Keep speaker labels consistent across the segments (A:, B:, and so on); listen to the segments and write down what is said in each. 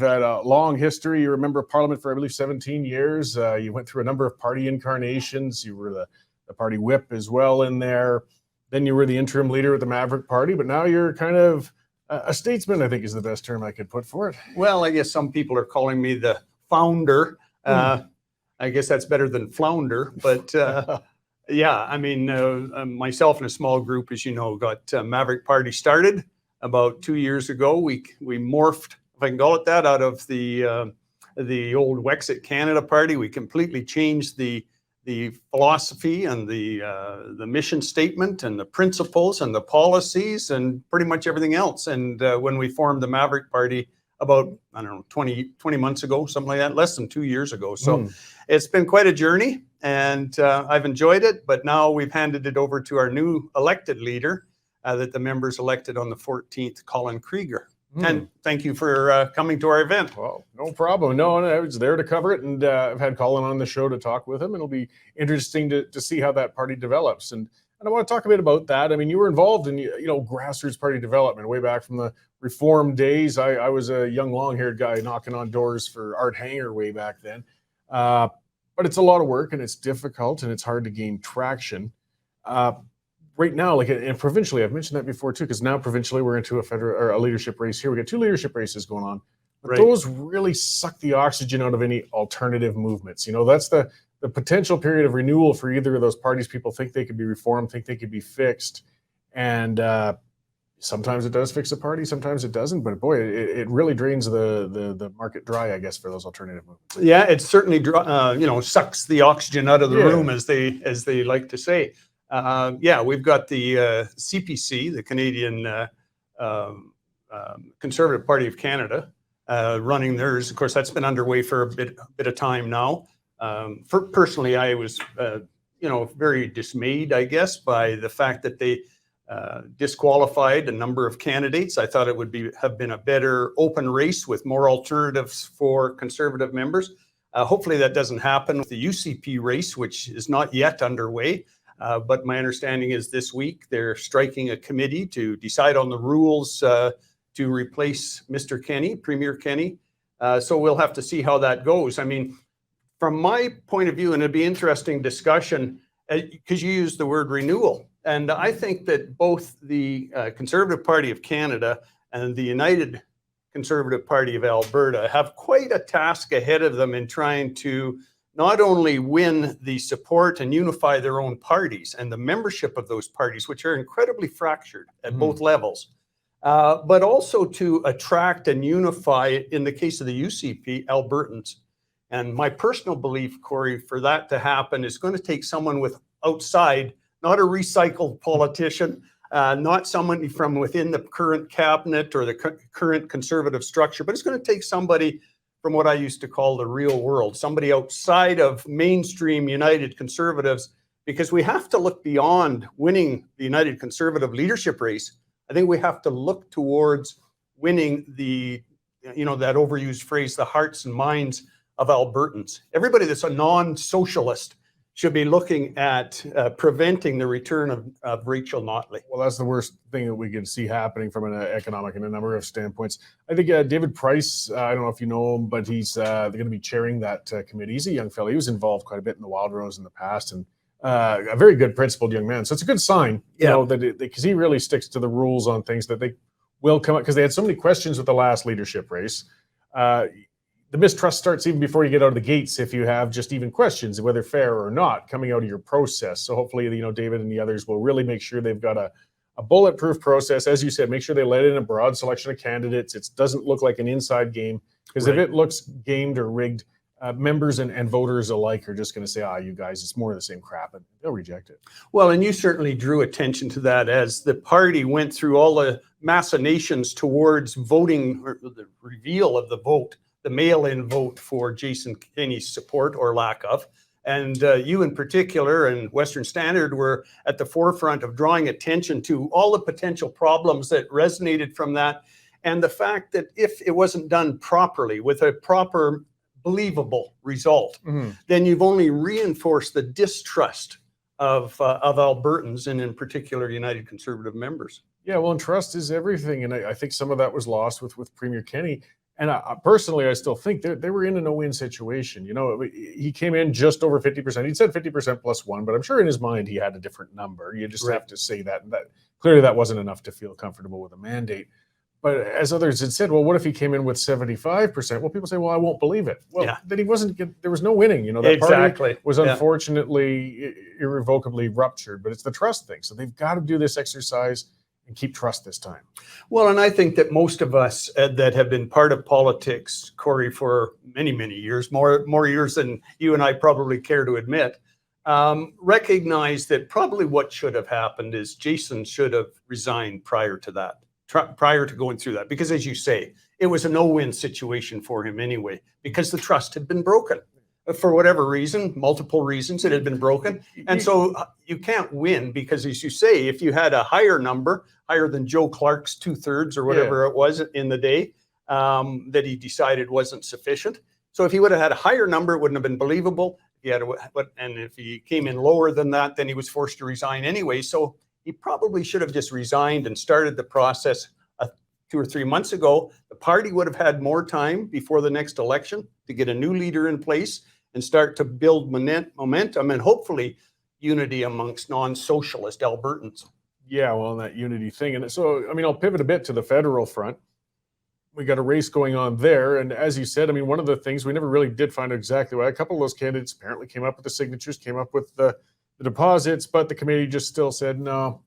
A: had a long history. You were a member of Parliament for, I believe, 17 years. You went through a number of party incarnations. You were the party whip as well in there. Then you were the interim leader of the Maverick Party, but now you're kind of a statesman, I think is the best term I could put for it.
B: Well, I guess some people are calling me the founder. I guess that's better than flounder, but yeah, I mean, myself and a small group, as you know, got Maverick Party started about 2 years ago. We morphed, if I can call it that, out of the old Wexit Canada Party. We completely changed the philosophy and the mission statement and the principles and the policies and pretty much everything else. And when we formed the Maverick Party about, I don't know, 20 months ago, something like that, less than 2 years ago. So it's been quite a journey, and I've enjoyed it. But now we've handed it over to our new elected leader that the members elected on the 14th, Colin Krieger. And thank you for coming to our event.
A: Well, no problem. No, I was there to cover it, and I've had Colin on the show to talk with him. It'll be interesting to see how that party develops. And I want to talk a bit about that. I mean, you were involved in, grassroots party development way back from the Reform days. I was a young long-haired guy knocking on doors for Art Hanger way back then. But it's a lot of work, and it's difficult, and it's hard to gain traction. Right now, and provincially, I've mentioned that before too, because now provincially we're into a federal or a leadership race here. We got 2 leadership races going on. But those really suck the oxygen out of any alternative movements. That's the potential period of renewal for either of those parties. People think they could be reformed, think they could be fixed. And sometimes it does fix a party, sometimes it doesn't. But boy, it really drains the market dry, I guess, for those alternative movements.
B: Yeah, it certainly sucks the oxygen out of the room, as they like to say. We've got the CPC, the Canadian Conservative Party of Canada, running theirs. Of course, that's been underway for a bit of time now. Personally, I was, very dismayed, I guess, by the fact that they disqualified a number of candidates. I thought it would have been a better open race with more alternatives for Conservative members. Hopefully that doesn't happen with the UCP race, which is not yet underway. But my understanding is this week they're striking a committee to decide on the rules to replace Mr. Kenny, Premier Kenny. So we'll have to see how that goes. I mean, from my point of view, and it'd be interesting discussion, because you used the word renewal. And I think that both the Conservative Party of Canada and the United Conservative Party of Alberta have quite a task ahead of them in trying to not only win the support and unify their own parties and the membership of those parties, which are incredibly fractured at both levels, but also to attract and unify, in the case of the UCP, Albertans. And my personal belief, Corey, for that to happen is going to take someone with outside, not a recycled politician, not someone from within the current cabinet or the current Conservative structure, but it's going to take somebody from what I used to call the real world, somebody outside of mainstream United Conservatives, because we have to look beyond winning the United Conservative leadership race. I think we have to look towards winning that overused phrase, the hearts and minds of Albertans. Everybody that's a non-socialist should be looking at preventing the return of Rachel Notley.
A: Well, that's the worst thing that we can see happening from an economic and a number of standpoints. I think David Price, I don't know if you know him, but he's going to be chairing that committee. He's a young fellow. He was involved quite a bit in the Wild Rose in the past, and a very good principled young man. So it's a good sign, because he really sticks to the rules on things that they will come up, because they had so many questions with the last leadership race. The mistrust starts even before you get out of the gates if you have just even questions, whether fair or not, coming out of your process. So hopefully, David and the others will really make sure they've got a bulletproof process. As you said, make sure they let in a broad selection of candidates. It doesn't look like an inside game, because if it looks gamed or rigged, members and voters alike are just going to say, you guys, it's more of the same crap, and they'll reject it.
B: Well, and you certainly drew attention to that as the party went through all the machinations towards voting, or the reveal of the vote, the mail-in vote for Jason Kenney's support or lack of. And you in particular and Western Standard were at the forefront of drawing attention to all the potential problems that resonated from that. And the fact that if it wasn't done properly with a proper, believable result, then you've only reinforced the distrust of Albertans, and in particular United Conservative members.
A: Yeah, well, and trust is everything. And I think some of that was lost with Premier Kenney. And personally, I still think they were in a no-win situation. You know, he came in just over 50%. He'd said 50% plus one, but I'm sure in his mind he had a different number. You just have to say that. And that clearly that wasn't enough to feel comfortable with a mandate. But as others had said, well, what if he came in with 75%? Well, people say, well, I won't believe it. Well, then he wasn't, there was no winning. You know, that party was unfortunately irrevocably ruptured, but it's the trust thing. So they've got to do this exercise and keep trust this time.
B: Well, and I think that most of us that have been part of politics, Corey, for many, many years, more years than you and I probably care to admit, recognize that probably what should have happened is Jason should have resigned prior to that. Prior to going through that, because as you say, it was a no-win situation for him anyway, because the trust had been broken for whatever reason, multiple reasons it had been broken. And so you can't win because, as you say, if you had a higher number, higher than Joe Clark's 2/3 or whatever it was in the day, that he decided wasn't sufficient. So if he would have had a higher number, it wouldn't have been believable. And if he came in lower than that, then he was forced to resign anyway. So he probably should have just resigned and started the process 2 or 3 months ago. The party would have had more time before the next election to get a new leader in place and start to build momentum and hopefully unity amongst non-socialist Albertans.
A: Yeah, well, that unity thing. And so, I mean, I'll pivot a bit to the federal front. We got a race going on there. And as you said, I mean, one of the things we never really did find out exactly why. A couple of those candidates apparently came up with the signatures, came up with the deposits, but the committee just still said, no,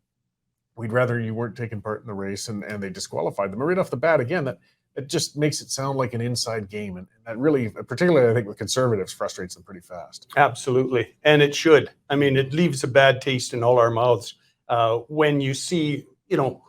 A: we'd rather you weren't taking part in the race, and they disqualified them. And right off the bat, again, that it just makes it sound like an inside game. And that really, particularly I think with conservatives, frustrates them pretty fast.
B: Absolutely. And it should. I mean, it leaves a bad taste in all our mouths when you see, you know,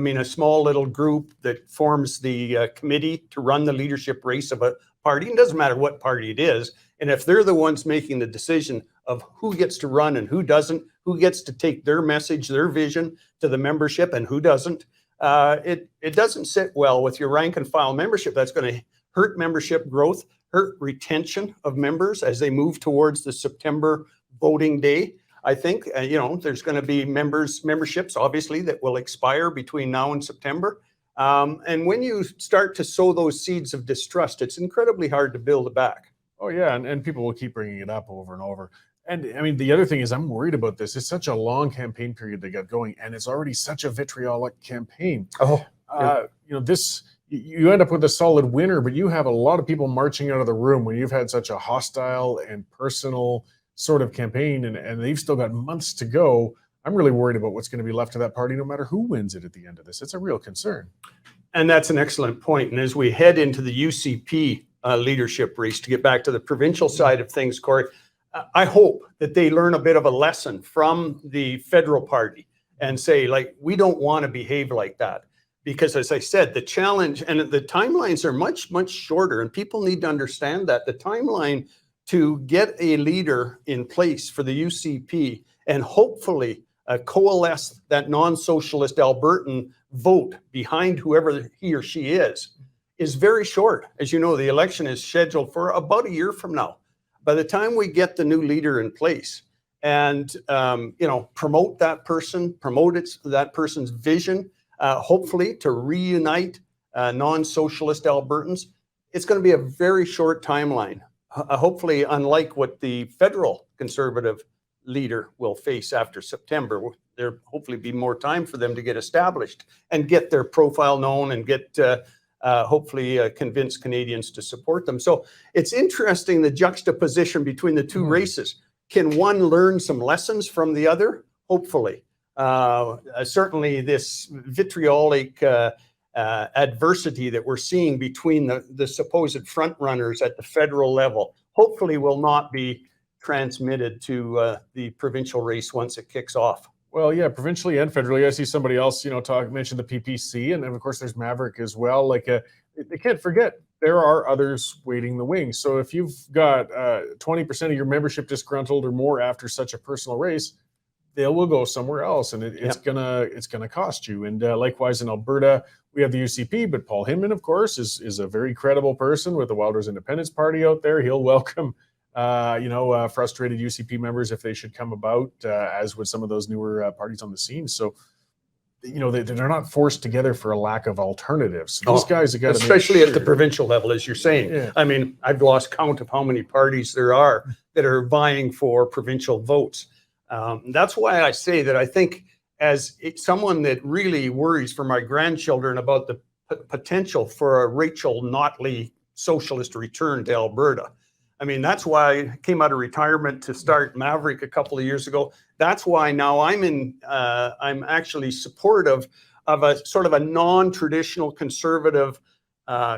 B: a small little group that forms the committee to run the leadership race of a party. It doesn't matter what party it is. And if they're the ones making the decision of who gets to run and who doesn't, who gets to take their message, their vision to the membership and who doesn't, it doesn't sit well with your rank and file membership. That's going to hurt membership growth, hurt retention of members as they move towards the September voting day. I think, there's going to be memberships, obviously, that will expire between now and September. And when you start to sow those seeds of distrust, it's incredibly hard to build it back.
A: Oh, yeah. And people will keep bringing it up over and over. And I mean, the other thing is I'm worried about this. It's such a long campaign period they got going, and it's already such a vitriolic campaign. You end up with a solid winner, but you have a lot of people marching out of the room when you've had such a hostile and personal sort of campaign, and they've still got months to go. I'm really worried about what's going to be left of that party, no matter who wins it at the end of this. It's a real concern.
B: And that's an excellent point. And as we head into the UCP leadership race, to get back to the provincial side of things, Corey, I hope that they learn a bit of a lesson from the federal party and say, like, we don't want to behave like that. Because as I said, the challenge and the timelines are much, much shorter, and people need to understand that the timeline to get a leader in place for the UCP and hopefully coalesce that non-socialist Albertan vote behind whoever he or she is very short. As you know, the election is scheduled for about a year from now. By the time we get the new leader in place and, promote that person, that person's vision, hopefully to reunite non-socialist Albertans, it's going to be a very short timeline. Hopefully, unlike what the federal Conservative leader will face after September, there'll hopefully be more time for them to get established and get their profile known and get hopefully convince Canadians to support them. So it's interesting, the juxtaposition between the two races. Can one learn some lessons from the other? Hopefully. Certainly this vitriolic adversity that we're seeing between the supposed front runners at the federal level hopefully will not be transmitted to the provincial race once it kicks off.
A: Well, yeah, provincially and federally. I see somebody else, mention the PPC, and of course there's Maverick as well. Like, they can't forget there are others waiting the wings. So if you've got 20% of your membership disgruntled or more after such a personal race, they will go somewhere else, and it's gonna cost you. And likewise in Alberta, we have the UCP, but Paul Hinman, of course, is a very credible person with the Wilders Independence Party out there. He'll welcome frustrated UCP members if they should come about, as with some of those newer parties on the scene. So they're not forced together for a lack of alternatives. These guys have got to,
B: especially at the provincial level, as you're saying.
A: Yeah.
B: I mean, I've lost count of how many parties there are that are vying for provincial votes. That's why I say that I think, as someone that really worries for my grandchildren about the potential for a Rachel Notley socialist return to Alberta. I mean, that's why I came out of retirement to start Maverick a couple of years ago. That's why now I'm actually supportive of a sort of a non-traditional conservative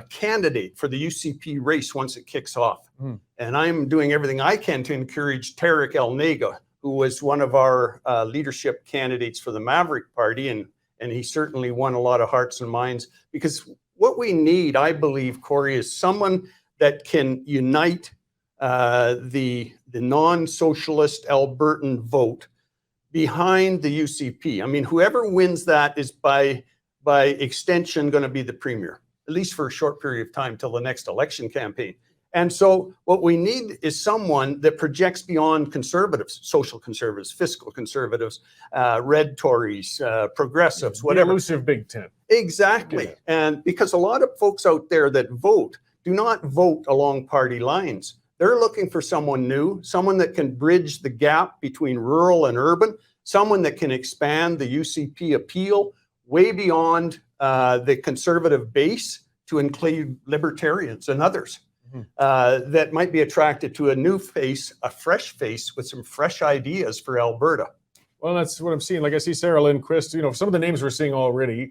B: candidate for the UCP race once it kicks off. And I'm doing everything I can to encourage Tarek El-Nega, who was one of our leadership candidates for the Maverick Party, and he certainly won a lot of hearts and minds, because what we need, I believe, Corey, is someone that can unite the non-socialist Albertan vote behind the UCP. I mean, whoever wins that is by extension going to be the premier, at least for a short period of time till the next election campaign. And so what we need is someone that projects beyond conservatives, social conservatives, fiscal conservatives, red Tories, progressives, whatever.
A: The elusive Big Tent.
B: Exactly. Yeah. And because a lot of folks out there that vote do not vote along party lines. They're looking for someone new, someone that can bridge the gap between rural and urban, someone that can expand the UCP appeal way beyond the conservative base to include libertarians and others. That might be attracted to a new face, a fresh face with some fresh ideas for Alberta.
A: Well, that's what I'm seeing. Like I see Sarah Lindquist, some of the names we're seeing already,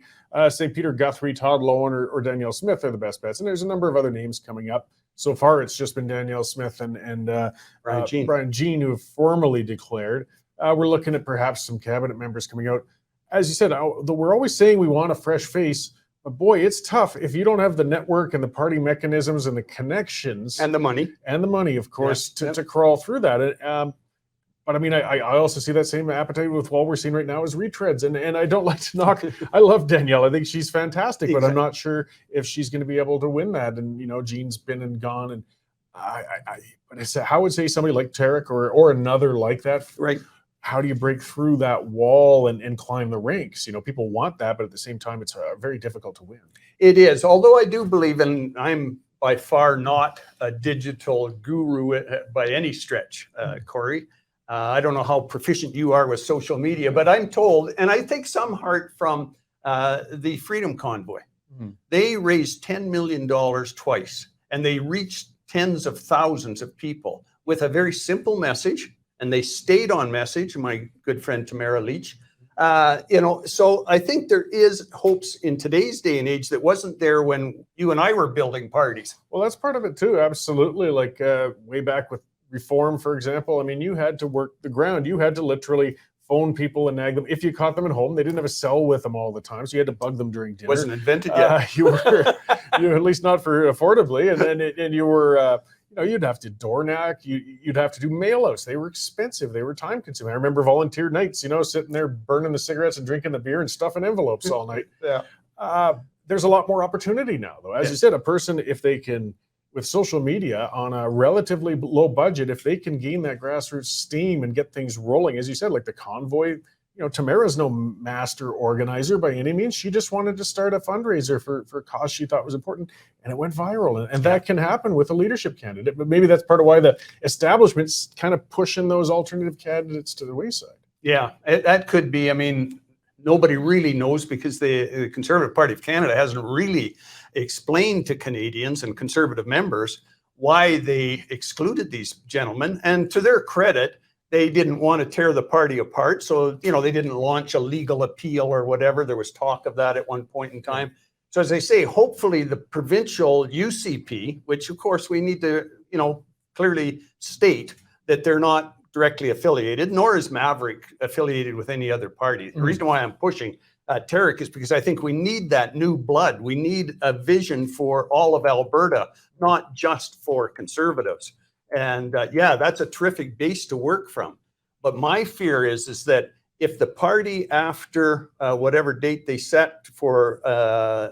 A: say Peter Guthrie, Todd Lowen, or Danielle Smith are the best bets. And there's a number of other names coming up. So far, it's just been Danielle Smith and Brian Jean, who have formally declared. We're looking at perhaps some cabinet members coming out. As you said, we're always saying we want a fresh face. But boy, it's tough if you don't have the network and the party mechanisms and the connections
B: and the money,
A: of course, to crawl through that. But I mean, I also see that same appetite with what we're seeing right now as retreads. And I don't like to knock. I love Danielle. I think she's fantastic, exactly. But I'm not sure if she's going to be able to win that. And, Jean's been and gone. And I would say somebody like Tarek or another like that.
B: Right.
A: How do you break through that wall and climb the ranks? People want that, but at the same time, it's very difficult to win.
B: It is. Although I do believe, and I'm by far not a digital guru by any stretch, Corey. I don't know how proficient you are with social media, but I'm told, and I take some heart from the Freedom Convoy. They raised $10 million twice, and they reached tens of thousands of people with a very simple message. And they stayed on message, my good friend Tamara Leach. So I think there is hopes in today's day and age that wasn't there when you and I were building parties.
A: Well, that's part of it too, absolutely. Like way back with Reform, for example, I mean, you had to work the ground. You had to literally phone people and nag them. If you caught them at home, they didn't have a cell with them all the time, so you had to bug them during dinner.
B: Wasn't invented yet.
A: You were at least not for affordably, and you were. You'd have to door knock, you'd have to do mail-outs. They were expensive. They were time-consuming. I remember volunteer nights, sitting there burning the cigarettes and drinking the beer and stuffing envelopes all night.
B: Yeah.
A: There's a lot more opportunity now, though. As you said, a person, if they can, with social media on a relatively low budget, if they can gain that grassroots steam and get things rolling, as you said, like the convoy, Tamara's no master organizer by any means. She just wanted to start a fundraiser for a cause she thought was important, and it went viral. And that can happen with a leadership candidate. But maybe that's part of why the establishment's kind of pushing those alternative candidates to the wayside.
B: Yeah, that could be. I mean, nobody really knows because the Conservative Party of Canada hasn't really explained to Canadians and Conservative members why they excluded these gentlemen. And to their credit, they didn't want to tear the party apart. So, they didn't launch a legal appeal or whatever. There was talk of that at one point in time. So as I say, hopefully the provincial UCP, which of course we need to, clearly state that they're not directly affiliated, nor is Maverick affiliated with any other party. The reason why I'm pushing Tarek is because I think we need that new blood. We need a vision for all of Alberta, not just for Conservatives. And that's a terrific base to work from. But my fear is that if the party, after whatever date they set for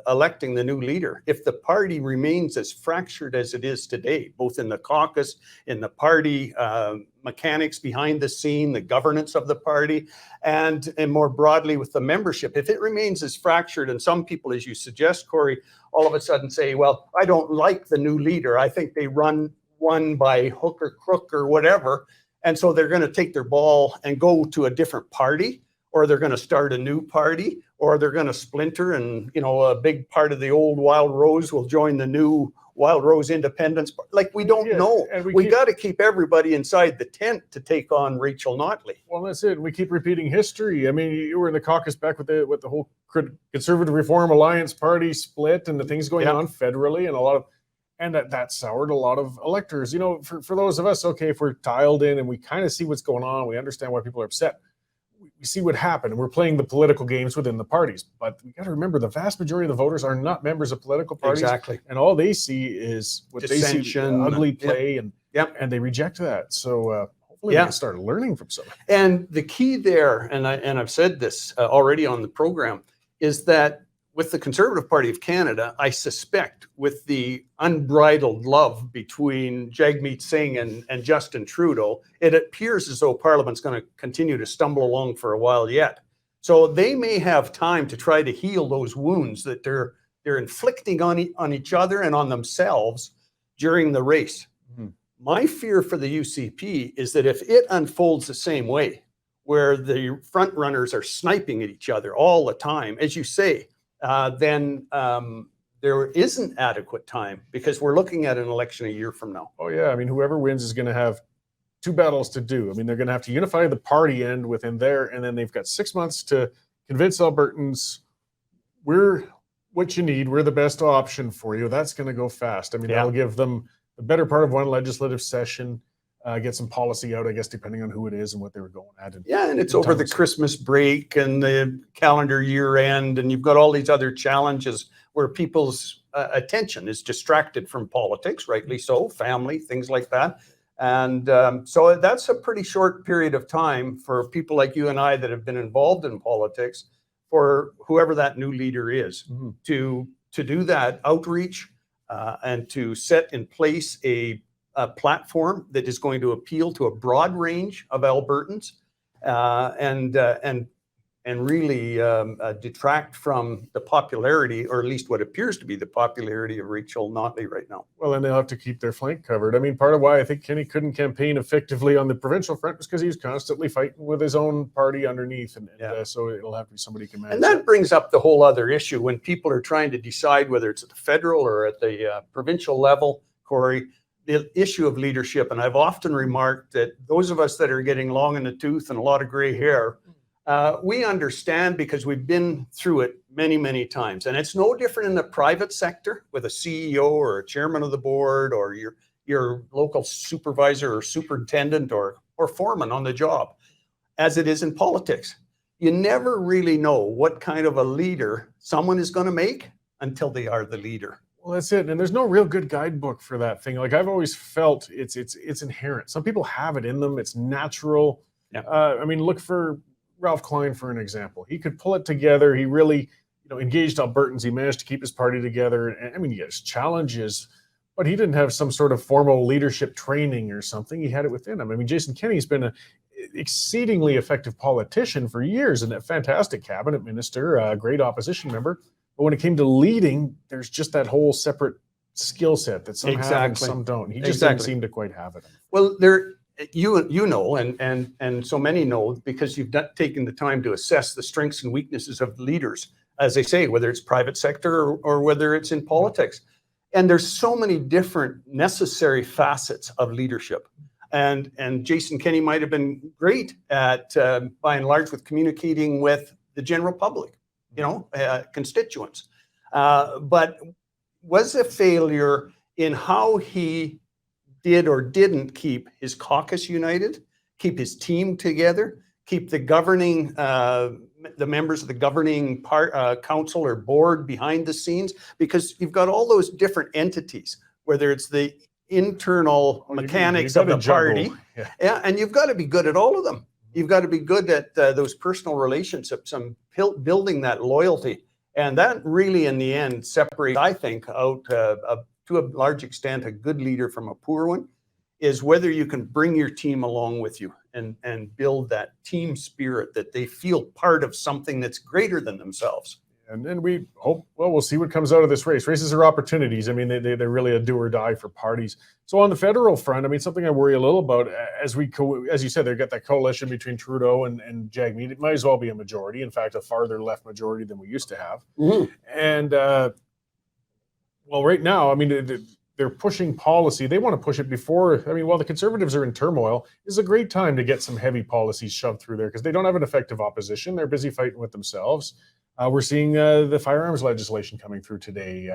B: electing the new leader, if the party remains as fractured as it is today, both in the caucus, in the party mechanics behind the scene, the governance of the party, and more broadly with the membership, if it remains as fractured, and some people, as you suggest, Corey, all of a sudden say, well, I don't like the new leader. I think they run one by hook or crook or whatever. And so they're going to take their ball and go to a different party, or they're going to start a new party, or they're going to splinter, and, you know, a big part of the old Wild Rose will join the new Wild Rose Independence. Like, we don't know. We got to keep everybody inside the tent to take on Rachel Notley.
A: Well, that's it. We keep repeating history. I mean, you were in the caucus back with the whole Conservative Reform Alliance party split and the things going on federally, and a lot of, and that soured a lot of electors. You know, for those of us, okay, if we're dialed in and we kind of see what's going on, we understand why people are upset. We see what happened, and we're playing the political games within the parties. But we got to remember, the vast majority of the voters are not members of political parties.
B: Exactly.
A: And all they see is what
B: Dissension,
A: they see, ugly play, and they reject that. So hopefully we can start learning from some.
B: And the key there, and I've said this already on the program, is that with the Conservative Party of Canada, I suspect with the unbridled love between Jagmeet Singh and Justin Trudeau, it appears as though Parliament's going to continue to stumble along for a while yet. So they may have time to try to heal those wounds that they're inflicting on each other and on themselves during the race. Mm-hmm. My fear for the UCP is that if it unfolds the same way, where the front runners are sniping at each other all the time, as you say, then there isn't adequate time, because we're looking at an election a year from now.
A: Oh yeah, I mean, whoever wins is going to have two battles to do. I mean, they're going to have to unify the party end within there, and then they've got 6 months to convince Albertans we're what you need, we're the best option for you. That's going to go fast. I mean, that'll give them the better part of one legislative session. Get some policy out, I guess, depending on who it is and what they were going at.
B: And it's over the Christmas break and the calendar year end, and you've got all these other challenges where people's attention is distracted from politics, rightly so, family, things like that. And so that's a pretty short period of time for people like you and I that have been involved in politics, for whoever that new leader is, to do that outreach and to set in place a platform that is going to appeal to a broad range of Albertans and really detract from the popularity, or at least what appears to be the popularity, of Rachel Notley right now.
A: Well, and they'll have to keep their flank covered. I mean, part of why I think Kenny couldn't campaign effectively on the provincial front was because he was constantly fighting with his own party underneath. And so it'll have to be somebody who can manage.
B: And that brings up the whole other issue when people are trying to decide whether it's at the federal or at the provincial level, Corey, the issue of leadership. And I've often remarked that those of us that are getting long in the tooth and a lot of gray hair, we understand because we've been through it many, many times. And it's no different in the private sector with a CEO or a chairman of the board or your local supervisor or superintendent or foreman on the job, as it is in politics. You never really know what kind of a leader someone is going to make until they are the leader.
A: Well, that's it. And there's no real good guidebook for that thing. Like, I've always felt it's inherent. Some people have it in them. It's natural. Yeah. I mean, look for Ralph Klein, for an example. He could pull it together. He really, engaged Albertans. He managed to keep his party together. And I mean, yes, challenges, but he didn't have some sort of formal leadership training or something. He had it within him. I mean, Jason Kenney's been an exceedingly effective politician for years and a fantastic cabinet minister, a great opposition member. But when it came to leading, there's just that whole separate skill set that some have and some don't. He just didn't seem to quite have it.
B: Well, you know, and so many know, because you've taken the time to assess the strengths and weaknesses of leaders, as they say, whether it's private sector or whether it's in politics. And there's so many different necessary facets of leadership. And Jason Kenney might have been great at, by and large, with communicating with the general public, constituents, but was a failure in how he did or didn't keep his caucus united, keep his team together, keep the governing, the members of the governing council or board behind the scenes, because you've got all those different entities, whether it's the internal mechanics of the party, and you've got to be good at all of them. You've got to be good at those personal relationships and building that loyalty. And that really, in the end, separates, I think, out to a large extent, a good leader from a poor one, is whether you can bring your team along with you and build that team spirit, that they feel part of something that's greater than themselves.
A: And we hope, well, we'll see what comes out of this race. Races are opportunities. I mean, they're really a do or die for parties. So on the federal front, I mean, something I worry a little about, as you said, they've got that coalition between Trudeau and Jagmeet. It might as well be a majority. In fact, a farther left majority than we used to have.
B: Mm-hmm.
A: And, well, right now, I mean, they're pushing policy. They want to push it before. I mean, while the Conservatives are in turmoil, this is a great time to get some heavy policies shoved through there because they don't have an effective opposition. They're busy fighting with themselves. We're seeing the firearms legislation coming through today.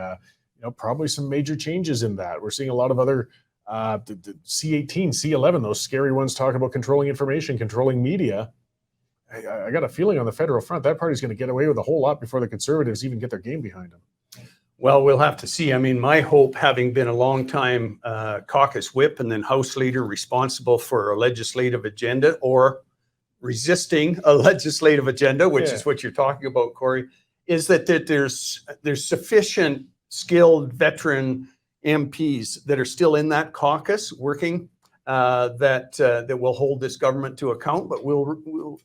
A: Probably some major changes in that. We're seeing a lot of other the C18, C11, those scary ones talk about controlling information, controlling media. I got a feeling on the federal front that party's going to get away with a whole lot before the Conservatives even get their game behind them.
B: Well, we'll have to see. I mean, my hope, having been a long time caucus whip and then House leader responsible for a legislative agenda or resisting a legislative agenda, which is what you're talking about, Corey, is that there's sufficient skilled veteran MPs that are still in that caucus working that will hold this government to account, but will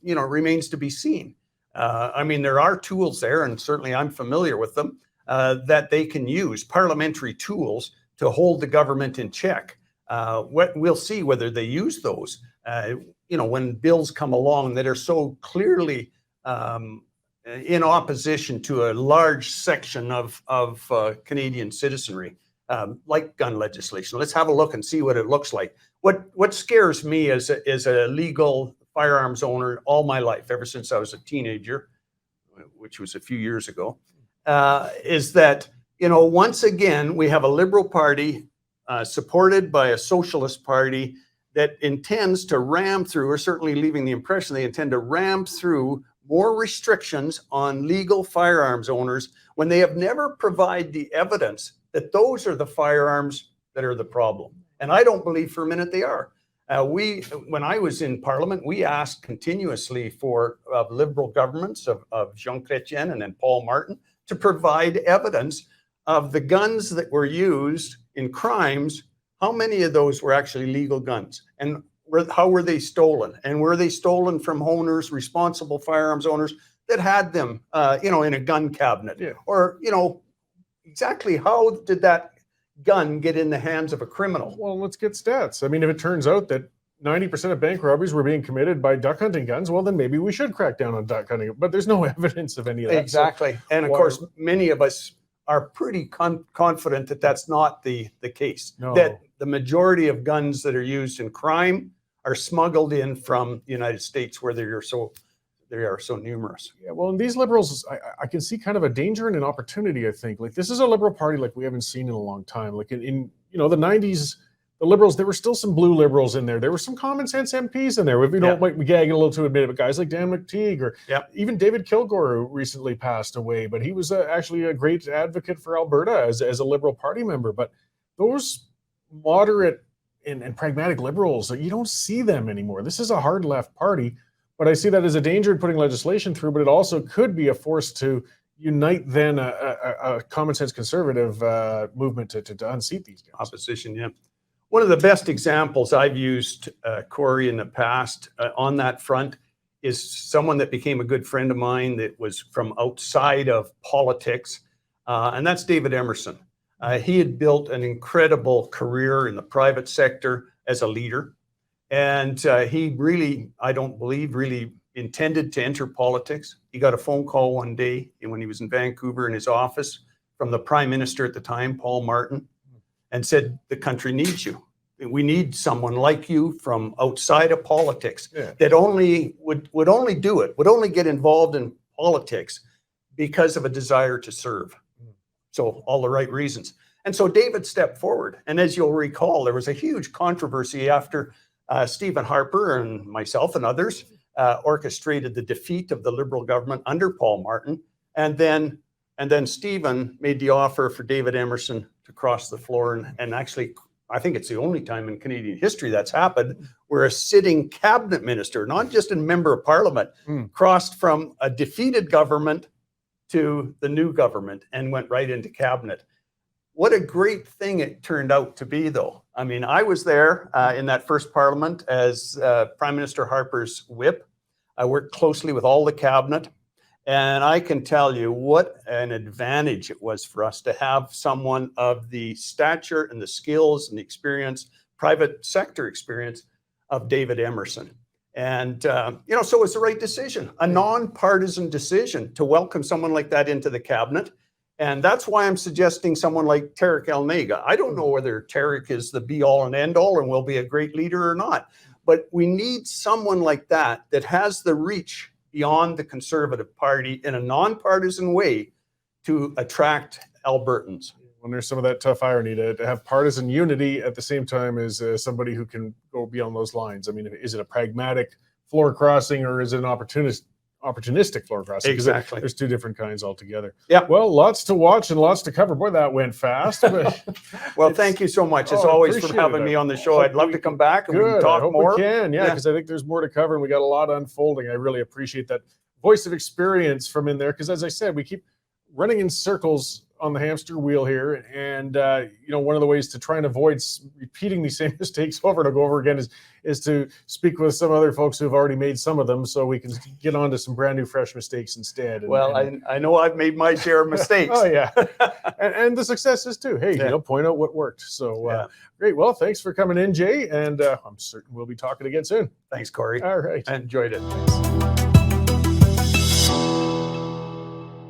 B: remains to be seen. I mean, there are tools there, and certainly I'm familiar with them, that they can use, parliamentary tools, to hold the government in check. We'll see whether they use those. When bills come along that are so clearly in opposition to a large section of Canadian citizenry, like gun legislation. Let's have a look and see what it looks like. What scares me as a legal firearms owner all my life, ever since I was a teenager, which was a few years ago, is that, once again, we have a Liberal Party supported by a Socialist Party that intends to ram through, or certainly leaving the impression they intend to ram through, more restrictions on legal firearms owners when they have never provided the evidence that those are the firearms that are the problem. And I don't believe for a minute they are. When I was in Parliament, we asked continuously for Liberal governments of Jean Chrétien and then Paul Martin to provide evidence of the guns that were used in crimes. How many of those were actually legal guns, and how were they stolen? And were they stolen from owners, responsible firearms owners that had them, in a gun cabinet?
A: Yeah.
B: Or, exactly how did that gun get in the hands of a criminal?
A: Well, let's get stats. I mean, if it turns out that 90% of bank robberies were being committed by duck hunting guns, well, then maybe we should crack down on duck hunting. But there's no evidence of any of that.
B: Exactly. And of course, many of us are pretty confident that that's not the case.
A: No.
B: That the majority of guns that are used in crime are smuggled in from the United States, where they are so numerous.
A: Yeah, well, and these Liberals, I can see kind of a danger and an opportunity, I think. Like, this is a Liberal Party like we haven't seen in a long time. Like in the 90s, the Liberals, there were still some blue Liberals in there. There were some common sense MPs in there. Might be gagging a little to admit it, but guys like Dan McTeague or even David Kilgore, who recently passed away, but he was actually a great advocate for Alberta as a Liberal Party member. But those moderate and pragmatic Liberals, you don't see them anymore. This is a hard left party, but I see that as a danger in putting legislation through, but it also could be a force to unite then a common sense conservative movement to unseat these guys.
B: Opposition, yeah. One of the best examples I've used, Corey, in the past on that front is someone that became a good friend of mine that was from outside of politics, and that's David Emerson. He had built an incredible career in the private sector as a leader, and he really, I don't believe, really intended to enter politics. He got a phone call one day when he was in Vancouver in his office from the Prime Minister at the time, Paul Martin, and said, the country needs you. We need someone like you from outside of politics that only would only do it, would only get involved in politics because of a desire to serve. So all the right reasons. And so David stepped forward. And as you'll recall, there was a huge controversy after Stephen Harper and myself and others orchestrated the defeat of the Liberal government under Paul Martin. And then Stephen made the offer for David Emerson to cross the floor and actually I think it's the only time in Canadian history that's happened, where a sitting cabinet minister, not just a member of parliament, crossed from a defeated government to the new government and went right into cabinet. What a great thing it turned out to be, though. I mean, I was there in that first parliament as Prime Minister Harper's whip. I worked closely with all the cabinet. And I can tell you what an advantage it was for us to have someone of the stature and the skills and the experience, private sector experience of David Emerson. And, you know, so it was the right decision, a nonpartisan decision to welcome someone like that into the cabinet. And that's why I'm suggesting someone like Tarek El-Nega. I don't know whether Tarek is the be all and end all and will be a great leader or not, but we need someone like that that has the reach beyond the Conservative Party in a nonpartisan way to attract Albertans.
A: When there's some of that tough irony to have partisan unity at the same time as somebody who can go beyond those lines. I mean, is it a pragmatic floor crossing or is it an opportunistic floor crossing?
B: Exactly.
A: There's two different kinds altogether.
B: Yeah.
A: Well, lots to watch and lots to cover. Boy, that went fast. But
B: well, thank you so much, as always, for having me on the show. I'd love to come back and we can talk more.
A: We can, yeah, because I think there's more to cover and we got a lot unfolding. I really appreciate that voice of experience from in there, because as I said, we keep running in circles on the hamster wheel here, and you know, one of the ways to try and avoid repeating these same mistakes over and over again is to speak with some other folks who've already made some of them, so we can get on to some brand new, fresh mistakes instead.
B: I know I've made my share of mistakes.
A: Oh yeah, and the successes too. Hey, you know, point out what worked. So great. Well, thanks for coming in, Jay, and I'm certain we'll be talking again soon.
B: Thanks, Corey.
A: All right,
B: I enjoyed it. Thanks.